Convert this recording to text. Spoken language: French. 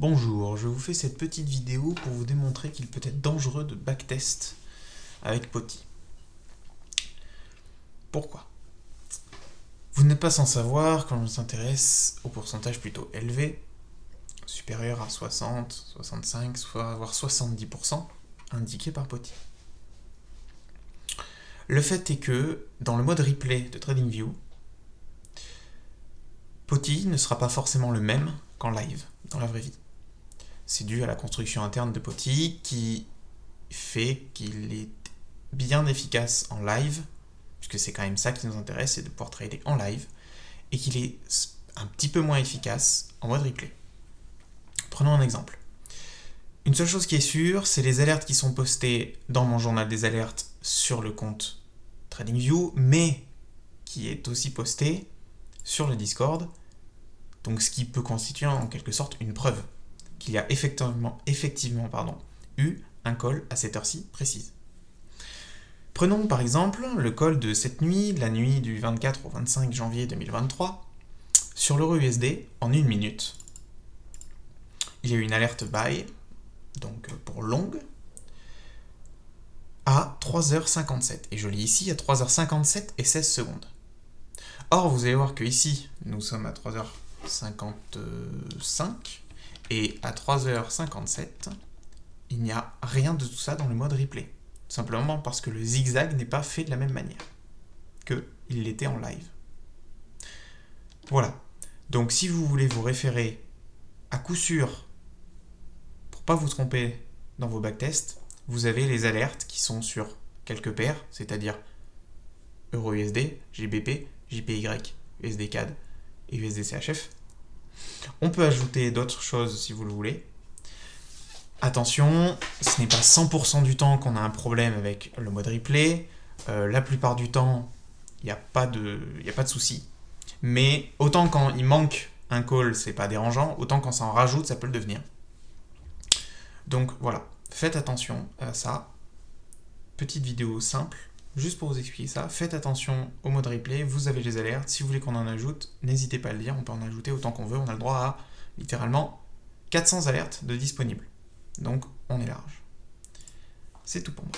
Bonjour, je vous fais cette petite vidéo pour vous démontrer qu'il peut être dangereux de backtest avec POTI. Pourquoi? Vous n'êtes pas sans savoir quand on s'intéresse au pourcentage plutôt élevé, supérieur à 60, 65, voire 70%, indiqué par POTI. Le fait est que, dans le mode replay de TradingView, POTI ne sera pas forcément le même qu'en live, dans la vraie vie. C'est dû à la construction interne de POTI qui fait qu'il est bien efficace en live, puisque c'est quand même ça qui nous intéresse, c'est de pouvoir trader en live, et qu'il est un petit peu moins efficace en mode replay. Prenons un exemple. Une seule chose qui est sûre, c'est les alertes qui sont postées dans mon journal des alertes sur le compte TradingView, mais qui est aussi posté sur le Discord, donc ce qui peut constituer en quelque sorte une preuve qu'il y a effectivement eu un call à cette heure-ci précise. Prenons par exemple le call de cette nuit, la nuit du 24 au 25 janvier 2023, sur l'euro USD en 1 minute. Il y a eu une alerte buy, donc pour longue, à 3h57. Et je lis ici à 3h57 et 16 secondes. Or, vous allez voir que ici, nous sommes à 3h55, et à 3h57, il n'y a rien de tout ça dans le mode replay. Simplement parce que le zigzag n'est pas fait de la même manière qu'il l'était en live. Voilà. Donc si vous voulez vous référer à coup sûr, pour ne pas vous tromper dans vos backtests, vous avez les alertes qui sont sur quelques paires, c'est-à-dire EURUSD, GBP, JPY, USD CAD et USD CHF. On peut ajouter d'autres choses si vous le voulez. Attention, ce n'est pas 100% du temps qu'on a un problème avec le mode replay. La plupart du temps, il n'y a pas de souci. Mais autant quand il manque un call, c'est pas dérangeant, autant quand ça en rajoute, ça peut le devenir. Donc voilà, faites attention à ça. Petite vidéo simple, juste pour vous expliquer ça. Faites attention au mode replay, vous avez les alertes. Si vous voulez qu'on en ajoute, n'hésitez pas à le dire, on peut en ajouter autant qu'on veut. On a le droit à littéralement 400 alertes de disponibles. Donc on est large. C'est tout pour moi.